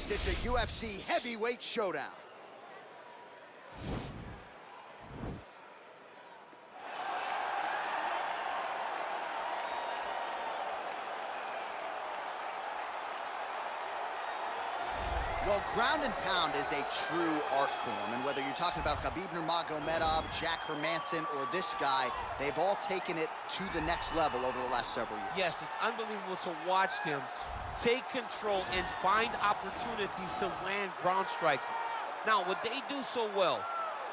Next, it's a UFC heavyweight showdown. Well, ground and pound is a true art form, and whether you're talking about Khabib Nurmagomedov, Jack Hermanson, or this guy, they've all taken it to the next level over the last several years. Yes, it's unbelievable to watch him take control and find opportunities to land ground strikes. Now, what they do so well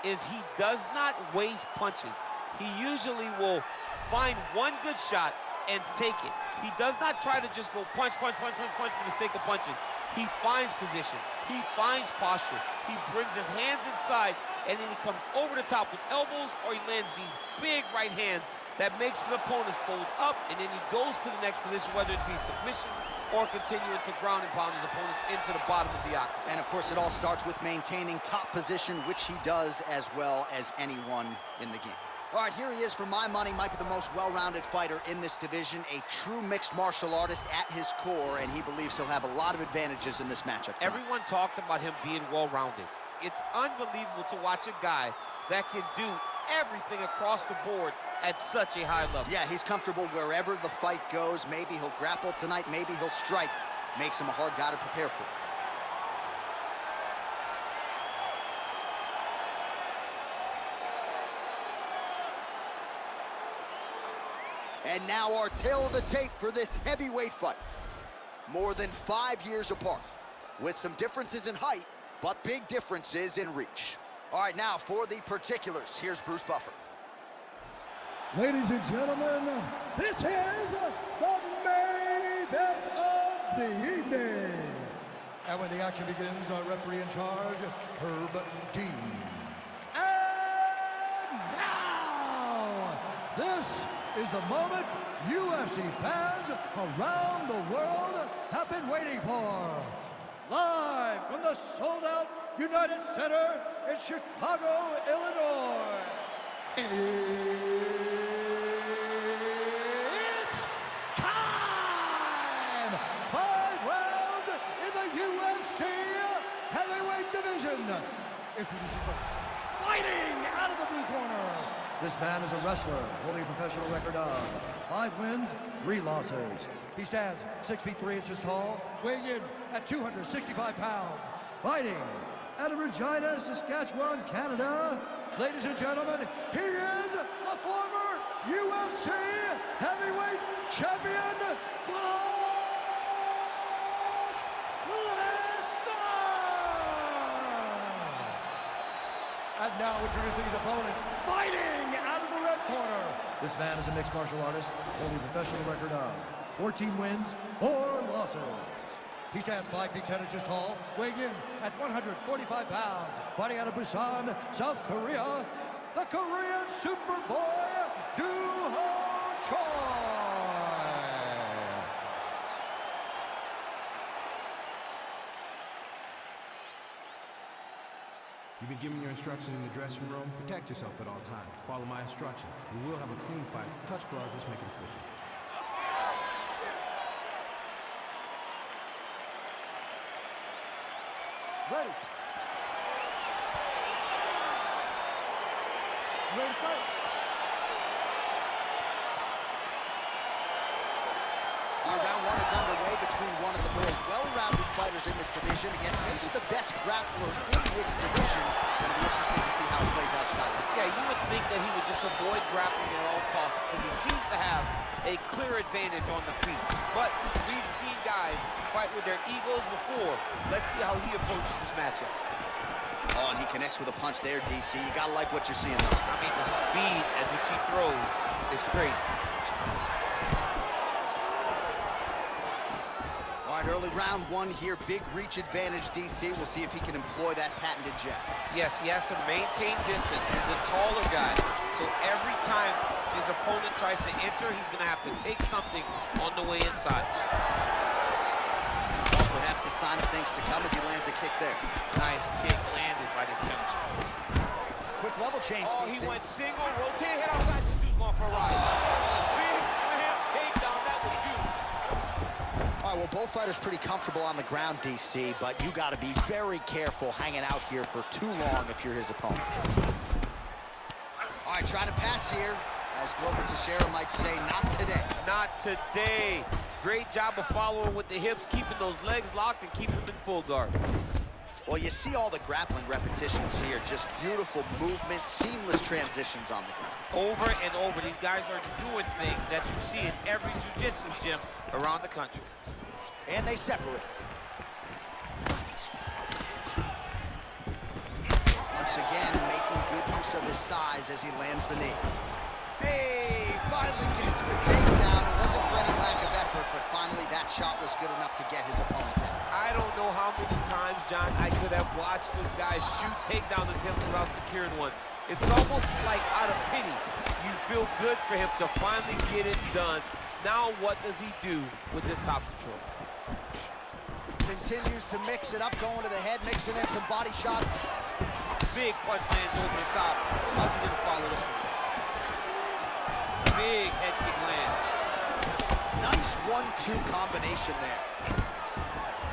is he does not waste punches. He usually will find one good shot and take it. He does not try to just go punch, punch, punch, punch, punch for the sake of punching. He finds position. He finds posture. He brings his hands inside, and then he comes over the top with elbows, or he lands these big right hands that makes his opponents fold up, and then he goes to the next position, whether it be submission or continuing to ground and pound his opponents into the bottom of the octagon. And of course, it all starts with maintaining top position, which he does as well as anyone in the game. All right, here he is, for my money, might be the most well-rounded fighter in this division, a true mixed martial artist at his core, and he believes he'll have a lot of advantages in this matchup tonight. Everyone talked about him being well-rounded. It's unbelievable to watch a guy that can do everything across the board at such a high level. Yeah, he's comfortable wherever the fight goes. Maybe he'll grapple tonight, maybe he'll strike. Makes him a hard guy to prepare for. And now our tale of the tape for this heavyweight fight. More than 5 years apart, with some differences in height, but big differences in reach. All right, now for the particulars, here's Bruce Buffer. Ladies and gentlemen, this is the main event of the evening. And when the action begins, our referee in charge, Herb Dean. And now, this is the moment UFC fans around the world have been waiting for. Live from the sold-out United Center in Chicago, Illinois. It's time! 5 rounds in the UFC heavyweight division. Introducing first, fighting out of the blue corner. This man is a wrestler holding a professional record of 5 wins, 3 losses. He stands 6 feet 3 inches tall, weighing in at 265 pounds. Fighting out of Regina, Saskatchewan, Canada. Ladies and gentlemen, he is the former UFC heavyweight champion, Brokleesner! And now introducing his opponent, fighting out of the red corner. This man is a mixed martial artist, holding a professional record of 14 wins, 4 losses. He stands 5 feet 10 inches tall, weighing in at 145 pounds. Fighting out of Busan, South Korea, the Korean Superboy, Do-Ho Choi. You've been given your instructions in the dressing room. Protect yourself at all times. Follow my instructions. We will have a clean fight. Touch gloves, let's make it official. Ready. Ready to fight. Round 1 is underway between one of the more well-rounded fighters in this division against maybe the best grappler in this division. It'll be interesting to see how it plays out tonight. Yeah, you would think that he would just avoid grappling at all costs because he seems to have a clear advantage on the feet. But we've seen guys fight with their egos before. Let's see how he approaches this matchup. Oh, and he connects with a punch there, DC. You gotta like what you're seeing this. I mean, the speed at which he throws is crazy. All right, early round 1 here, big reach advantage, DC. We'll see if he can employ that patented jab. Yes, he has to maintain distance. He's a taller guy, so every time his opponent tries to enter, he's going to have to take something on the way inside. Perhaps a sign of things to come as he lands a kick there. Nice kick landed by the coach. Quick level change, Oh, DC. he went single, rotate, head outside. This dude's going for a ride. Big slam takedown. That was beautiful. All right, right, well, both fighters pretty comfortable on the ground, DC, but you got to be very careful hanging out here for too long if you're his opponent. All right, trying to pass here. As Glover Teixeira might say, not today. Not today. Great job of following with the hips, keeping those legs locked and keeping them in full guard. Well, you see all the grappling repetitions here. Just beautiful movement, seamless transitions on the ground. Over and over, these guys are doing things that you see in every jiu-jitsu gym around the country. And they separate. Once again, making good use of his size as he lands the knee. Hey, finally gets the takedown. It wasn't for any lack of effort, but finally that shot was good enough to get his opponent down. I don't know how many times, John, I could have watched this guy shoot takedown attempts without securing one. It's almost like out of pity. You feel good for him to finally get it done. Now what does he do with this top control? Continues to mix it up, going to the head, mixing in some body shots. Big punch lands over the top. How's he gonna follow this one? Big head kick lands. Nice 1-2 combination there.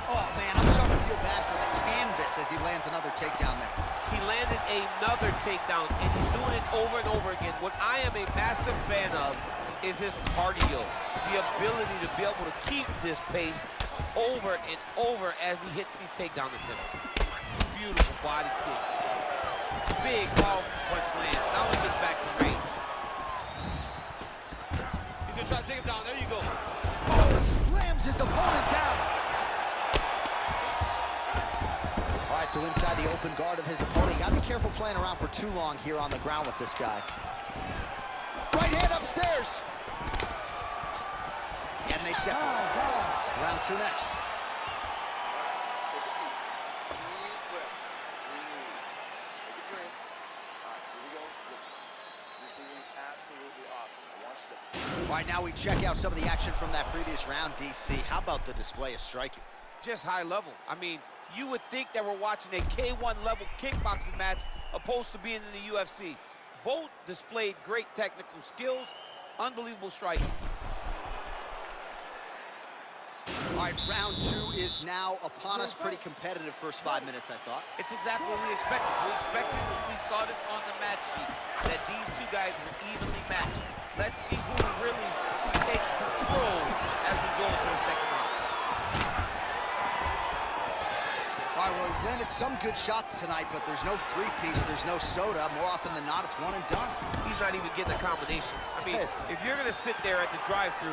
Oh man, I'm starting to feel bad for the canvas as he lands another takedown there. He landed another takedown, and he's doing it over and over again. What I am a massive fan of is his cardio, the ability to be able to keep this pace over and over as he hits these takedown attempts. Beautiful body kick. Big powerful punch lands. Now he gets back to range. He's gonna try to take him down. There you go. Oh, he slams his opponent down. All right, so inside the open guard of his opponent. You gotta be careful playing around for too long here on the ground with this guy. Right hand upstairs. And they separate. Round 2 next. Take a seat. Deep breath. Breathe. Take a drink. All right, here we go. Listen. You're doing absolutely awesome. I want you to... All right, now we check out some of the action from that previous round, DC. How about the display of striking? Just high level. I mean, you would think that we're watching a K1 level kickboxing match opposed to being in the UFC. Both displayed great technical skills, unbelievable striking. All right, round 2 is now upon us. Pretty competitive first 5 minutes, I thought. It's exactly what we expected. We expected when we saw this on the match sheet that these two guys were evenly matched. Let's see who really takes control as we go into the second round. All right, well, he's landed some good shots tonight, but there's no three-piece, there's no soda. More often than not, it's one and done. He's not even getting a combination. I mean, if you're going to sit there at the drive-thru,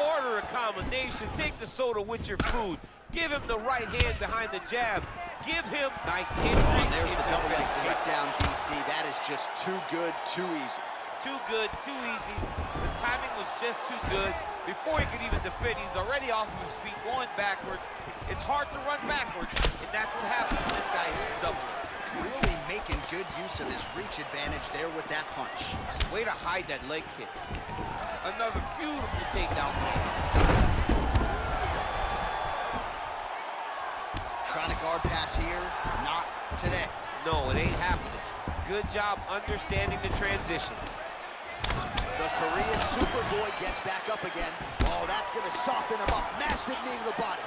order a combination, take the soda with your food, give him the right hand behind the jab, give him nice entry. And there's the double leg takedown, DC. That is just too good, too easy. Too good, too easy. The timing was just too good. Before he could even defend, he's already off of his feet, going backwards. It's hard to run backwards, and that's what happens when this guy hits double leg. Really making good use of his reach advantage there with that punch. Way to hide that leg kick. Another beautiful takedown. Trying to guard pass here, not today. No, it ain't happening. Good job understanding the transition. The Korean Superboy gets back up again. Oh, that's going to soften him up. Massive knee to the body.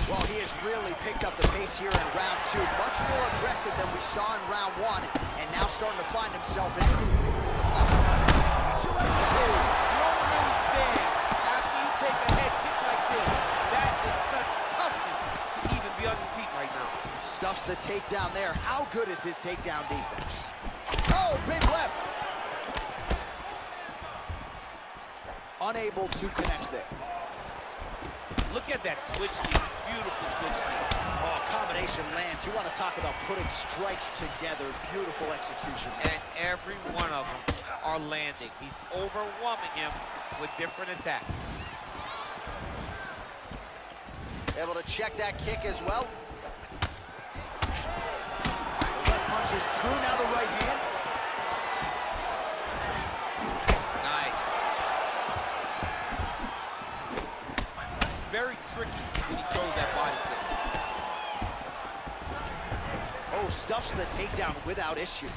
Well, he has really picked up the pace here in round 2. Much more aggressive than we saw in round 1, and now starting to find himself in. So let me see. You don't really stand after you take a head kick like this. That is such toughness to even be on his feet right now. Stuffs the takedown there. How good is his takedown defense? Oh, big left. Unable to connect there. Look at that switch knee. Beautiful switch knee. Oh, combination lands. You want to talk about putting strikes together. Beautiful execution. And every one of them are landing. He's overwhelming him with different attacks. Able to check that kick as well. The left punch is true. Now the right hand. Nice. It's very tricky when he throws that body kick. Oh, stuffs the takedown without issue.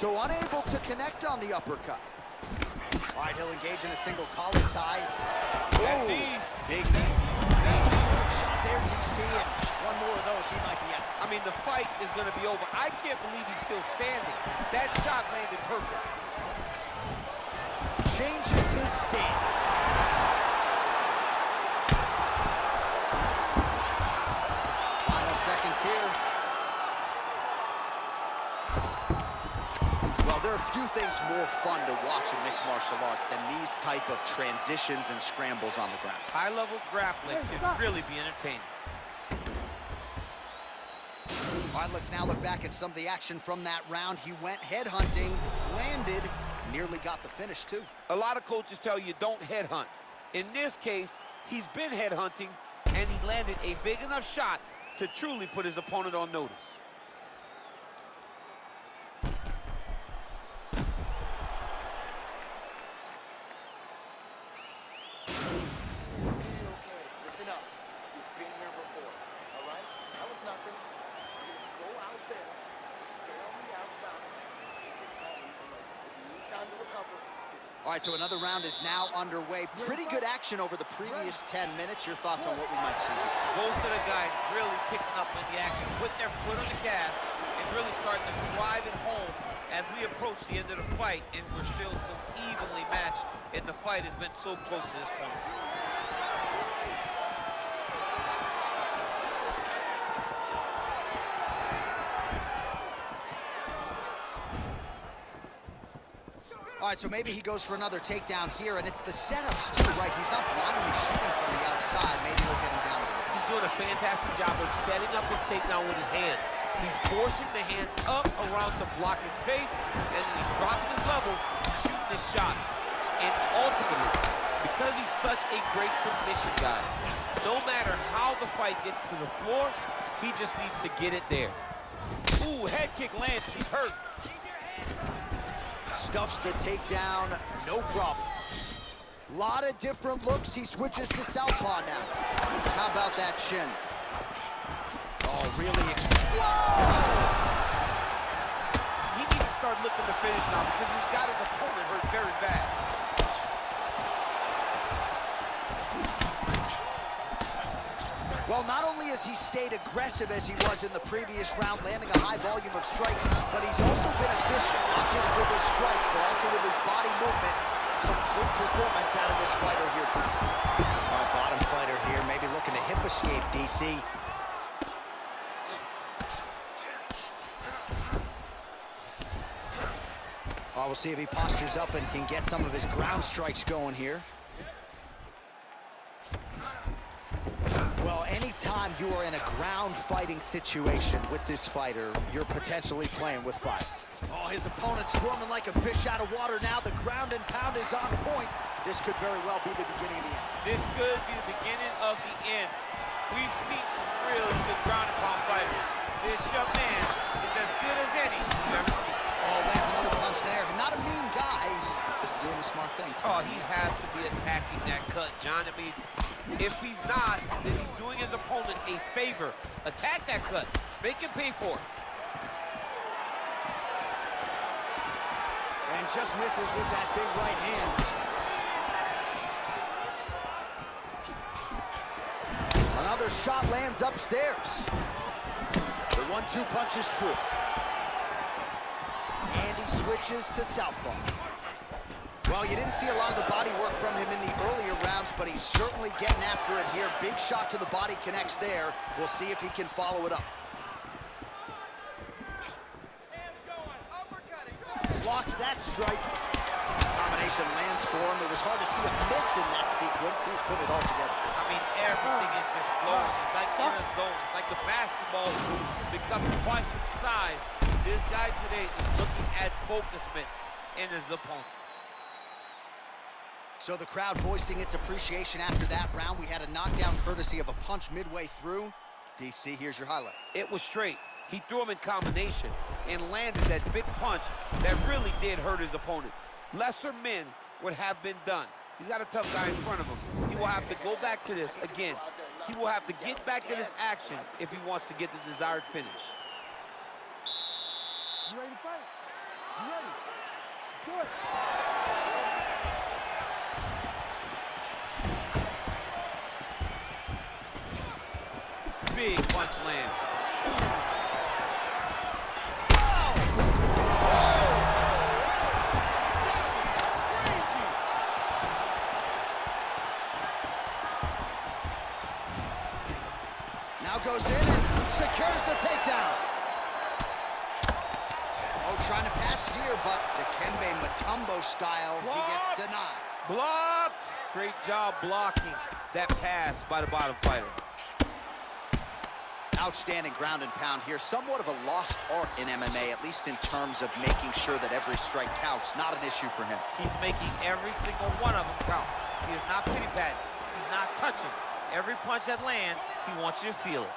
So unable to connect on the uppercut. All right, he'll engage in a single collar tie. Ooh, big knee. Big shot there, DC, and one more of those, he might be out. I mean, the fight is going to be over. I can't believe he's still standing. That shot landed perfect. Changes his stance. Final seconds here. Well, there are a few things more fun to watch in mixed martial arts than these type of transitions and scrambles on the ground. High-level grappling can really be entertaining. All right, let's now look back at some of the action from that round. He went headhunting, landed, nearly got the finish, too. A lot of coaches tell you don't headhunt. In this case, he's been headhunting, and he landed a big enough shot to truly put his opponent on notice. Okay, listen up. You've been here before, all right? That was nothing. You're gonna go out there, just stay on the outside, and take your time. You know, if you need time to recover, just... All right, so another round is now underway. Pretty good action over the previous 10 minutes. Your thoughts on what we might see? Both of the guys really picking up on the action, putting their foot on the gas, and really starting to drive it home as we approach the end of the fight, and we're still so evenly matched, and the fight has been so close to this point. All right, so maybe he goes for another takedown here, and it's the setups, too, right? He's not blindly shooting from the outside. Maybe he'll get him down again. He's doing a fantastic job of setting up his takedown with his hands. He's forcing the hands up around to block his face, and then he's dropping his level, shooting his shot. And ultimately, because he's such a great submission guy, no matter how the fight gets to the floor, he just needs to get it there. Ooh, head kick lands, he's hurt. Stuffs the takedown, no problem. Lot of different looks. He switches to southpaw now. How about that shin? Oh, really? Whoa! He needs to start looking to finish now because he's got his opponent hurt very bad. Well, not only has he stayed aggressive as he was in the previous round, landing a high volume of strikes, but he's also been efficient, not just with his strikes, but also with his body movement. Complete performance out of this fighter here tonight. Our bottom fighter here, maybe looking to hip escape, DC. Well, we'll see if he postures up and can get some of his ground strikes going here. Well, anytime you are in a ground fighting situation with this fighter, you're potentially playing with fire. Oh, his opponent squirming like a fish out of water now. The ground and pound is on point. This could very well be the beginning of the end. This could be the beginning of the end. We've seen some really good ground and pound fighters. This young man is as good as any you've ever seen. Oh, lands another punch there. Not a mean guy. He's just doing a smart thing. Oh, he has to be attacking that cut, John. I mean, if he's not, then he's doing his opponent a favor. Attack that cut. Make him pay for it. And just misses with that big right hand. Another shot lands upstairs. The 1-2 punch is true. And he switches to southpaw. Well, you didn't see a lot of the body work from him in the earlier rounds, but he's certainly getting after it here. Big shot to the body connects there. We'll see if he can follow it up. Blocks that strike. Combination lands for him. It was hard to see a miss in that sequence. He's put it all together. I mean, everything is just flowing. It's like in a zone. It's like the basketball becomes twice its size. This guy today is looking at focus mitts in his opponent. So the crowd voicing its appreciation after that round. We had a knockdown courtesy of a punch midway through. DC, here's your highlight. It was straight. He threw him in combination and landed that big punch that really did hurt his opponent. Lesser men would have been done. He's got a tough guy in front of him. He will have to go back to this again. He will have to get back to this action if he wants to get the desired finish. You ready to fight? You ready? Big punch land. Now goes in and secures the takedown. Oh, trying to pass here, but Dikembe Mutombo style, he gets denied. Blocked. Great job blocking that pass by the bottom fighter. Outstanding ground and pound here. Somewhat of a lost art in MMA, at least in terms of making sure that every strike counts. Not an issue for him. He's making every single one of them count. He is not pity-patting. He's not touching. Every punch that lands, he wants you to feel it.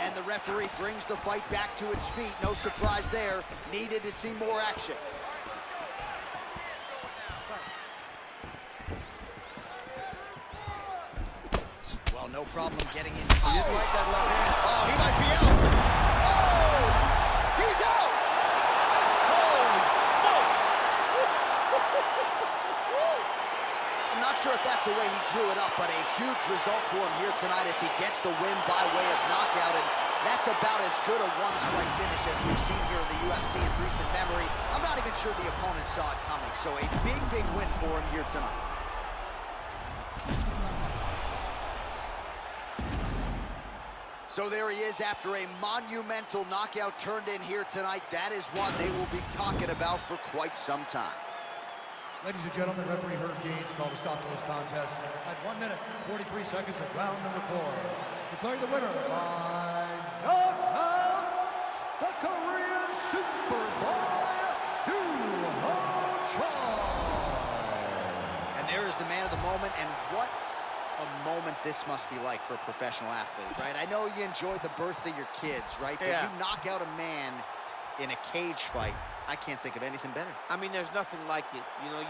And the referee brings the fight back to its feet. No surprise there. Needed to see more action. Well, no problem getting in. He didn't like that left hand. Oh, he might be out. Oh, he's out. Holy smokes! I'm not sure if that's the way he drew it up, but a huge result for him here tonight as he gets the win by way of knockout, and that's about as good a one-strike finish as we've seen here in the UFC in recent memory. I'm not even sure the opponent saw it coming, so a big, big win for him here tonight. So there he is after a monumental knockout turned in here tonight. That is one they will be talking about for quite some time. Ladies and gentlemen, referee Herb Gaines called a stop to this contest at 1 minute, 43 seconds of round number 4. Declaring the winner by knockout, the Korean Superboy, And there is the man of the moment, and what a moment this must be like for a professional athlete, right? I know you enjoyed the birth of your kids, right? But Yeah. you knock out a man in a cage fight, I can't think of anything better. I mean, there's nothing like it. You know,